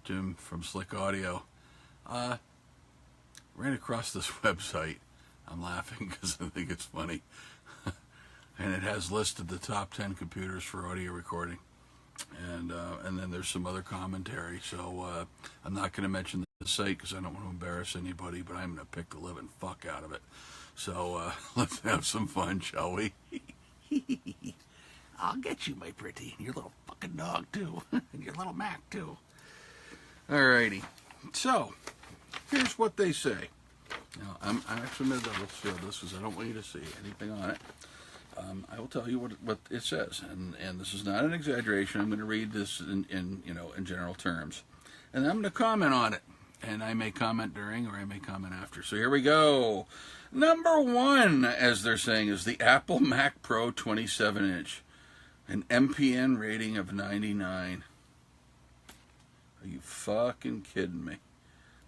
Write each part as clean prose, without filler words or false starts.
Jim from Slick Audio. Ran across this website. I'm laughing because I think it's funny. And it has listed the top 10 computers for audio recording. And then there's some other commentary. So I'm not going to mention the site because I don't want to embarrass anybody, but I'm going to pick the living fuck out of it. So let's have some fun, shall we? I'll get you, my pretty, and your little fucking dog, too, and your little Mac, too. Alrighty. So, here's what they say. Now, I'm actually going to double shield this because I don't want you to see anything on it. I will tell you what it says, and this is not an exaggeration. I'm going to read this in general terms, and I'm going to comment on it. And I may comment during, or I may comment after. So here we go. Number 1, as they're saying, is the Apple Mac Pro 27-inch. An MPN rating of 99. Are you fucking kidding me?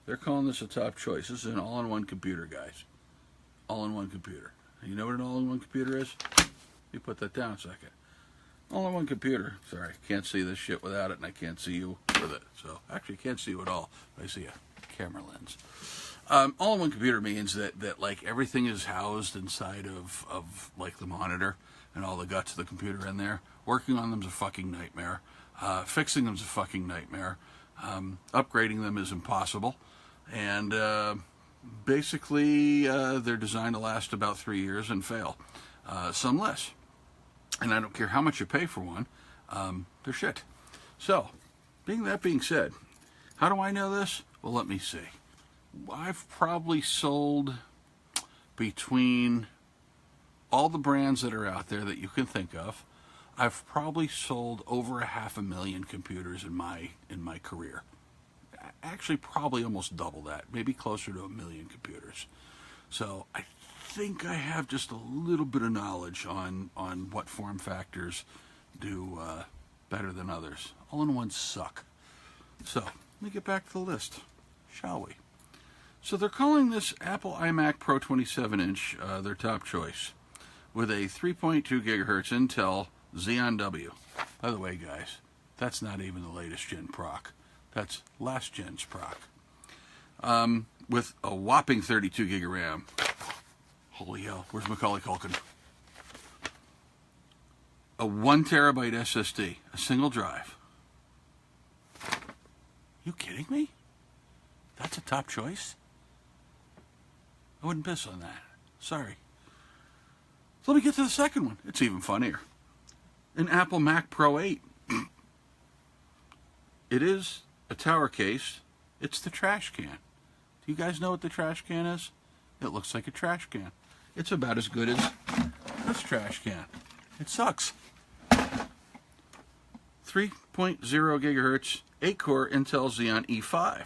They're calling this a top choice. This is an all-in-one computer, guys. All-in-one computer. You know what an all-in-one computer is? You put that down a second. All-in-one computer. Sorry, can't see this shit without it, and I can't see you with it. So, actually, I can't see you at all. I see a camera lens. All-in-one computer means that like everything is housed inside of like the monitor and all the guts of the computer in there. Working on them's a fucking nightmare. Fixing them's a fucking nightmare. Upgrading them is impossible. And basically, they're designed to last about 3 years and fail. Some less. And I don't care how much you pay for one, they're shit. So, that being said, how do I know this? Well, let me see. I've probably sold between all the brands that are out there that you can think of, I've probably sold over 500,000 computers in my career. Actually, probably almost double that, maybe closer to 1 million computers. So I think I have just a little bit of knowledge on what form factors do better than others. All-in-ones suck. So let me get back to the list, shall we? So they're calling this Apple iMac Pro 27-inch their top choice with a 3.2 gigahertz Intel Xeon W. By the way, guys, that's not even the latest gen proc. That's last gen's proc. With a whopping 32 gig of RAM. Holy hell, where's Macaulay Culkin? A 1 terabyte SSD, a single drive. You kidding me? That's a top choice? I wouldn't piss on that. Sorry. So let me get to the second one. It's even funnier. An Apple Mac Pro 8. It is a tower case. It's the trash can. Do you guys know what the trash can is? It looks like a trash can. It's about as good as this trash can. It sucks. 3.0 gigahertz, 8-core Intel Xeon E5.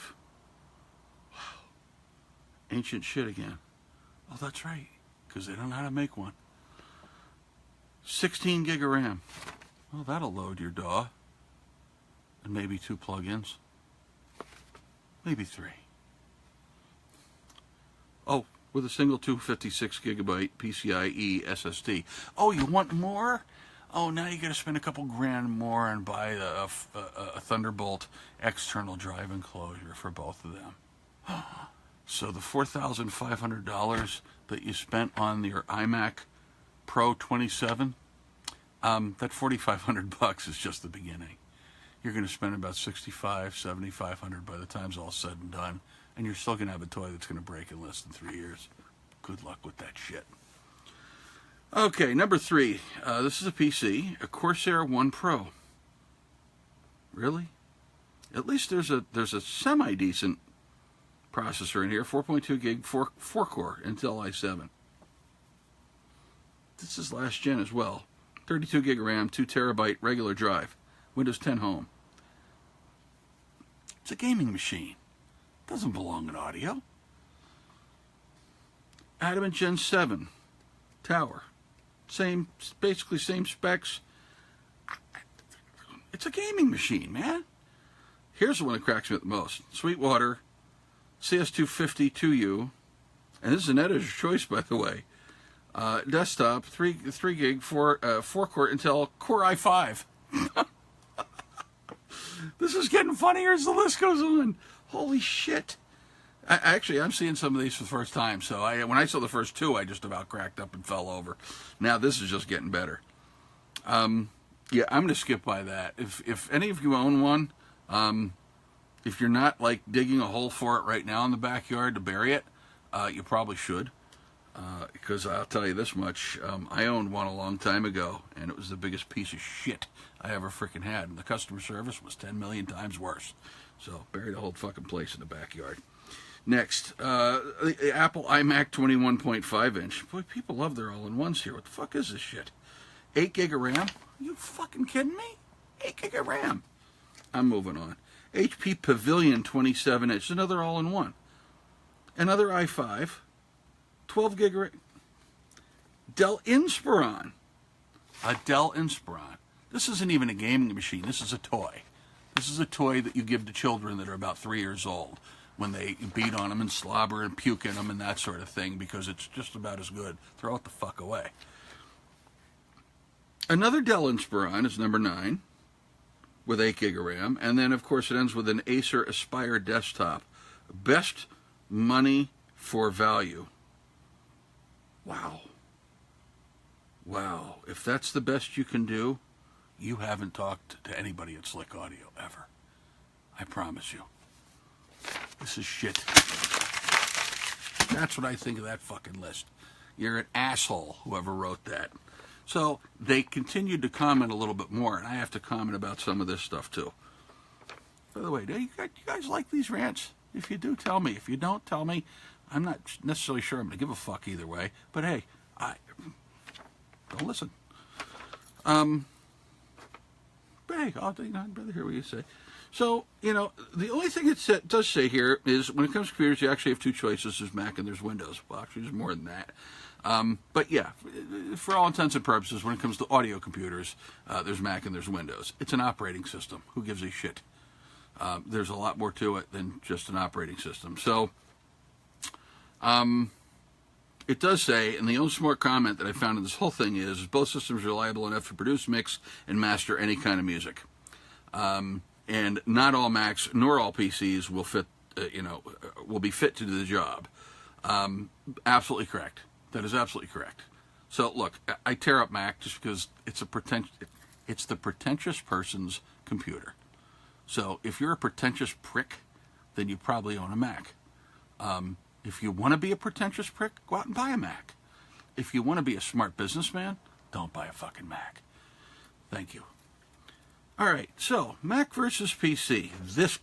Wow. Ancient shit again. Oh, that's right, because they don't know how to make one. 16 gig of RAM. Well, that'll load your DAW. And maybe 2 plugins. Maybe 3. Oh, with a single 256 gigabyte PCIe SSD. Oh, you want more? Oh, now you got to spend a couple grand more and buy a Thunderbolt external drive enclosure for both of them. So the $4,500 that you spent on your iMac Pro 27, that $4,500 is just the beginning. You're going to spend about $6,500, $7,500 by the time's all said and done, and you're still going to have a toy that's going to break in less than 3 years. Good luck with that shit. Okay, number 3. This is a PC, a Corsair One Pro. Really? At least there's a semi-decent processor in here, 4.2 gig, 4-core Intel i7. This is last gen as well. 32 gig RAM, 2 terabyte regular drive, Windows 10 Home. It's a gaming machine. Doesn't belong in audio. Adamant Gen 7 tower. Basically same specs. It's a gaming machine, man. Here's the one that cracks me up the most. Sweetwater CS250 2U. And this is an editor's choice, by the way. Desktop, 3 gig, 4-core Intel Core i5. This is getting funnier as the list goes on. Holy shit. I'm seeing some of these for the first time. So when I saw the first two, I just about cracked up and fell over. Now this is just getting better. Yeah, I'm going to skip by that. If any of you own one, if you're not like digging a hole for it right now in the backyard to bury it, you probably should. Because I'll tell you this much, I owned one a long time ago, and it was the biggest piece of shit I ever freaking had. And the customer service was 10 million times worse. So bury the whole fucking place in the backyard. Next, the Apple iMac 21.5 inch. Boy, people love their all-in-ones here. What the fuck is this shit? 8 gig of RAM? Are you fucking kidding me? 8 gig of RAM. I'm moving on. HP Pavilion 27 inch. Another all-in-one. Another i5. 12 gig of RAM. Dell Inspiron. A Dell Inspiron. This isn't even a gaming machine. This is a toy. This is a toy that you give to children that are about 3 years old when they beat on them and slobber and puke in them and that sort of thing because it's just about as good. Throw it the fuck away. Another Dell Inspiron is number 9 with 8 gig of RAM. And then, of course, it ends with an Acer Aspire desktop. Best money for value. Wow. Wow. If that's the best you can do, you haven't talked to anybody at Slick Audio ever. I promise you. This is shit. That's what I think of that fucking list. You're an asshole, whoever wrote that. So they continued to comment a little bit more, and I have to comment about some of this stuff too. By the way, do you guys like these rants? If you do, tell me. If you don't, tell me. I'm not necessarily sure I'm going to give a fuck either way. But hey, don't listen. But hey, I'd rather hear what you say. So, the only thing it does say here is when it comes to computers, you actually have two choices. There's Mac and there's Windows. Well, actually, there's more than that. But yeah, for all intents and purposes, when it comes to audio computers, there's Mac and there's Windows. It's an operating system. Who gives a shit? There's a lot more to it than just an operating system. So, it does say, and the only smart comment that I found in this whole thing is both systems are reliable enough to produce, mix, and master any kind of music. And not all Macs nor all PCs will fit, will be fit to do the job. Absolutely correct. That is absolutely correct. So look, I tear up Mac just because it's the pretentious person's computer. So if you're a pretentious prick, then you probably own a Mac. If you want to be a pretentious prick, go out and buy a Mac. If you want to be a smart businessman, don't buy a fucking Mac. Thank you. All right, so Mac versus PC. This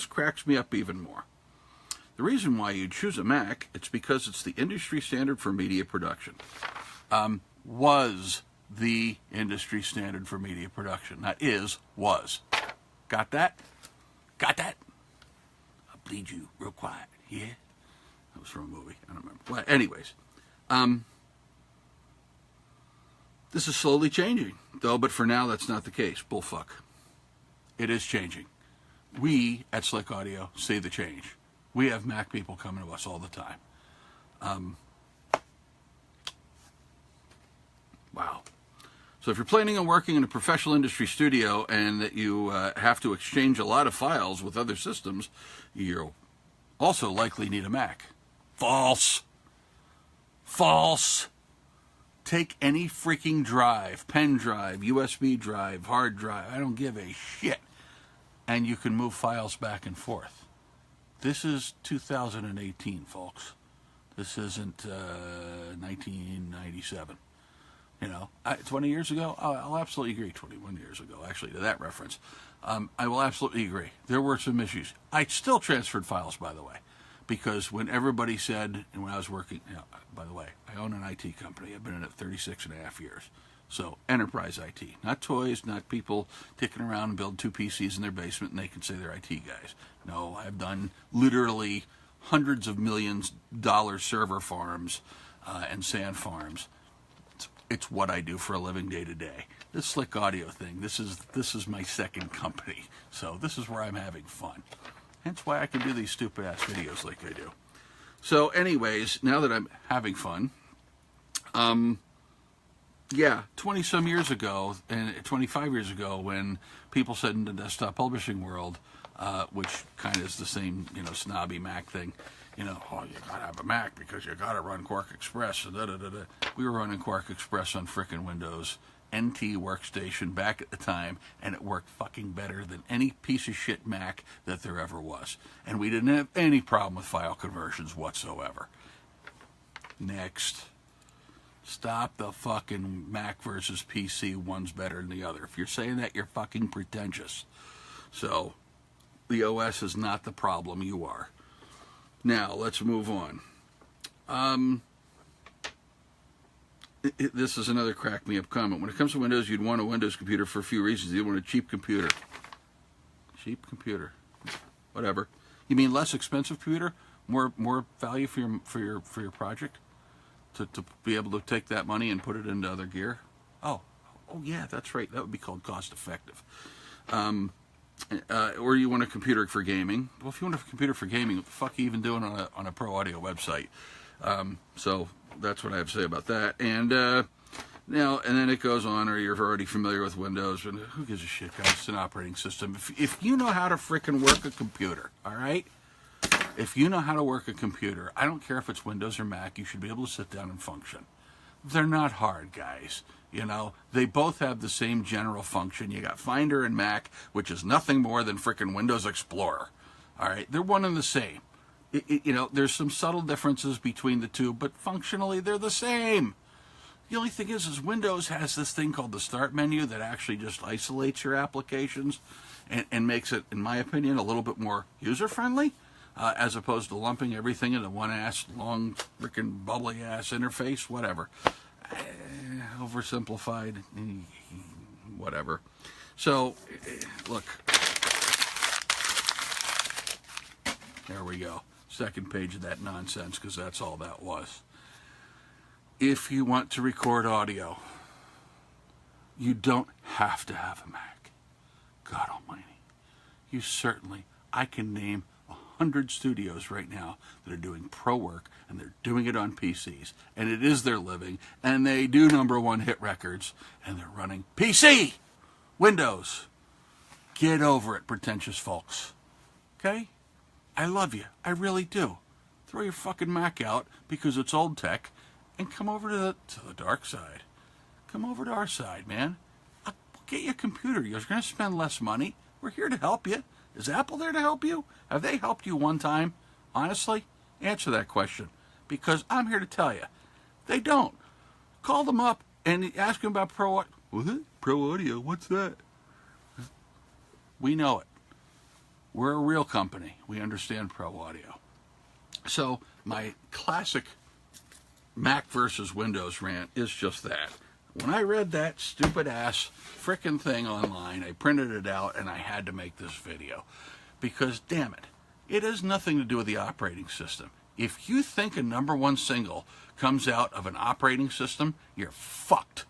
cracks me up even more. The reason why you choose a Mac, it's because it's the industry standard for media production. Was the industry standard for media production. Not is, was. Got that? Got that? I'll bleed you real quiet. Yeah? That was from a movie. I don't remember. Well, anyways. This is slowly changing, though, but for now, that's not the case. Bullfuck. It is changing. We, at Slick Audio, see the change. We have Mac people coming to us all the time. Wow. So if you're planning on working in a professional industry studio and that you have to exchange a lot of files with other systems, you'll also likely need a Mac. False. False. Take any freaking drive, pen drive, USB drive, hard drive, I don't give a shit, and you can move files back and forth. This is 2018, folks. This isn't 1997. 20 years ago, I'll absolutely agree. 21 years ago, actually, to that reference. I will absolutely agree. There were some issues. I still transferred files, by the way, because when everybody said, and when I was working, by the way, I own an IT company. I've been in it 36 and a half years. So enterprise IT, not toys, not people ticking around and build two PCs in their basement and they can say they're IT guys. No, I've done literally hundreds of millions dollar server farms and sand farms. It's what I do for a living day to day. This Slick Audio thing, this is my second company. So this is where I'm having fun. Hence why I can do these stupid ass videos like I do. So anyways, now that I'm having fun, Yeah, 20 some years ago, and 25 years ago, when people said in the desktop publishing world, which kind of is the same, snobby Mac thing, oh, you gotta have a Mac because you gotta run Quark Express. We were running Quark Express on frickin' Windows NT workstation back at the time, and it worked fucking better than any piece of shit Mac that there ever was. And we didn't have any problem with file conversions whatsoever. Next. Stop the fucking Mac versus PC, one's better than the other. If you're saying that, you're fucking pretentious. So, the OS is not the problem, you are. Now, let's move on. This is another crack me up comment. When it comes to Windows, you'd want a Windows computer for a few reasons. You'd want a cheap computer. Cheap computer. Whatever. You mean less expensive computer? More value for your project? To be able to take that money and put it into other gear? Oh yeah, that's right. That would be called cost effective. Or you want a computer for gaming. Well, if you want a computer for gaming, what the fuck are you even doing on a pro audio website? So that's what I have to say about that. And then it goes on, or you're already familiar with Windows, and who gives a shit, guys? It's an operating system. If you know how to frickin' work a computer, all right? If you know how to work a computer, I don't care if it's Windows or Mac, you should be able to sit down and function. They're not hard, guys. They both have the same general function. You got Finder and Mac, which is nothing more than frickin' Windows Explorer. All right, they're one and the same. There's some subtle differences between the two, but functionally they're the same. The only thing is Windows has this thing called the Start menu that actually just isolates your applications and makes it, in my opinion, a little bit more user-friendly. As opposed to lumping everything into one long, freaking bubbly ass interface, whatever. Oversimplified, whatever. So, look. There we go. Second page of that nonsense, because that's all that was. If you want to record audio, you don't have to have a Mac. God almighty. I can name 100 studios right now that are doing pro work, and they're doing it on PCs, and it is their living, and they do #1 hit records, and they're running PC, Windows. Get over it, pretentious folks. Okay? I love you. I really do. Throw your fucking Mac out because it's old tech, and come over to the dark side. Come over to our side, man. I'll get you a computer. You're going to spend less money. We're here to help you. Is Apple there to help you? Have they helped you one time? Honestly, answer that question. Because I'm here to tell you, they don't. Call them up and ask them about Pro Audio. What? Pro Audio? What's that? We know it. We're a real company. We understand Pro Audio. So my classic Mac versus Windows rant is just that. When I read that stupid ass frickin' thing online, I printed it out and I had to make this video. Because, damn it, it has nothing to do with the operating system. If you think a #1 single comes out of an operating system, you're fucked.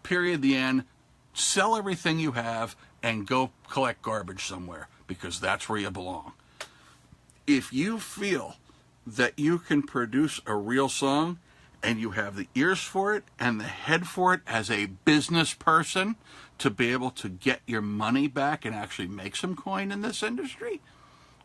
Period, the end. Sell everything you have and go collect garbage somewhere, because that's where you belong. If you feel that you can produce a real song, and you have the ears for it and the head for it as a business person to be able to get your money back and actually make some coin in this industry,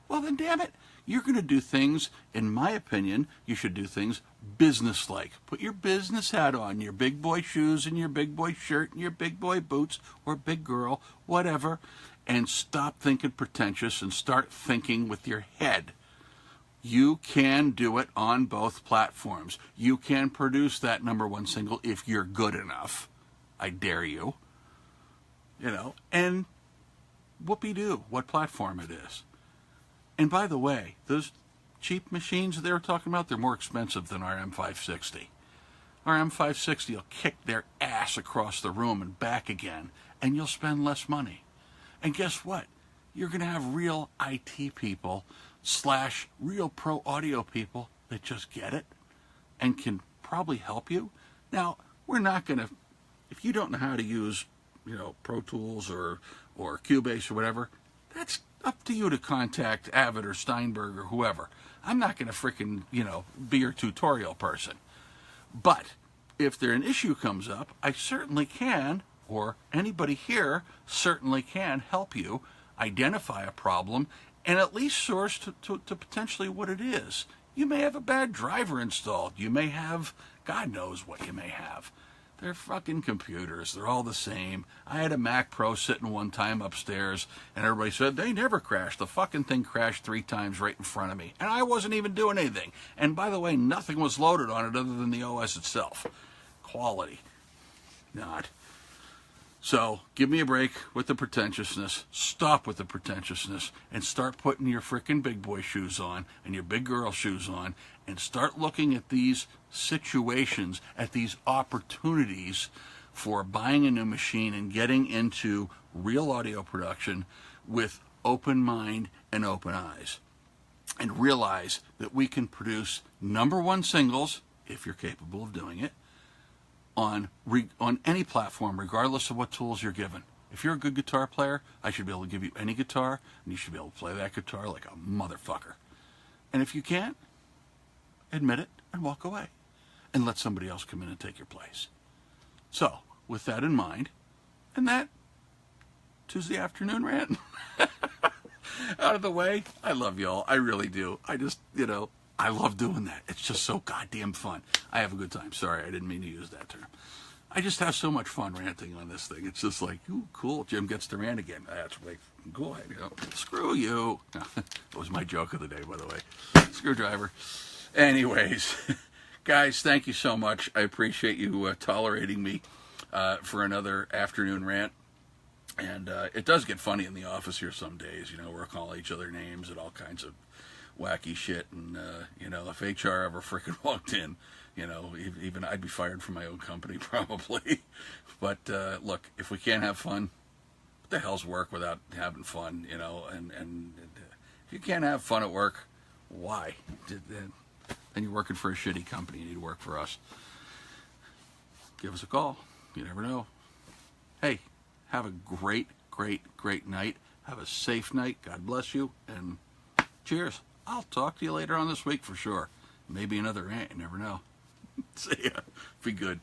well then damn it, you're going to do things, in my opinion, you should do things business-like. Put your business hat on, your big boy shoes and your big boy shirt and your big boy boots, or big girl, whatever, and stop thinking pretentious and start thinking with your head. You can do it on both platforms. You can produce that #1 single if you're good enough. I dare you. And whoopee-doo, what platform it is. And by the way, those cheap machines they were talking about, they're more expensive than our M560. Our M560 will kick their ass across the room and back again, and you'll spend less money. And guess what? You're going to have real IT people / real pro audio people that just get it and can probably help you. Now, we're not going to, if you don't know how to use, Pro Tools or Cubase or whatever, that's up to you to contact Avid or Steinberg or whoever. I'm not going to frickin', be your tutorial person. But if there an issue comes up, I certainly can, or anybody here certainly can help you identify a problem and at least source to potentially what it is. You may have a bad driver installed. You may have, God knows what you may have. They're fucking computers. They're all the same. I had a Mac Pro sitting one time upstairs, and everybody said, they never crash. The fucking thing crashed 3 times right in front of me. And I wasn't even doing anything. And by the way, nothing was loaded on it other than the OS itself. Quality. Not. So, give me a break with the pretentiousness. Stop with the pretentiousness and start putting your frickin' big boy shoes on and your big girl shoes on and start looking at these situations, at these opportunities for buying a new machine and getting into real audio production with open mind and open eyes. And realize that we can produce #1 singles, if you're capable of doing it, on any platform, regardless of what tools you're given. If you're a good guitar player, I should be able to give you any guitar, and you should be able to play that guitar like a motherfucker. And if you can't, admit it and walk away. And let somebody else come in and take your place. So, with that in mind, and that Tuesday afternoon rant out of the way, I love y'all. I really do. I just, I love doing that. It's just so goddamn fun. I have a good time. Sorry, I didn't mean to use that term. I just have so much fun ranting on this thing. It's just like, ooh, cool. Jim gets to rant again. That's really cool. Screw you. That was my joke of the day, by the way. Screwdriver. Anyways, guys, thank you so much. I appreciate you tolerating me for another afternoon rant. And it does get funny in the office here some days. We're calling each other names and all kinds of wacky shit. And, if HR ever freaking walked in, even I'd be fired from my own company probably. But look, if we can't have fun, what the hell's work without having fun, and if you can't have fun at work, why? Then you're working for a shitty company. You need to work for us. Give us a call. You never know. Hey, have a great, great, great night. Have a safe night. God bless you. And cheers. I'll talk to you later on this week for sure. Maybe another rant. You never know. See ya. Be good.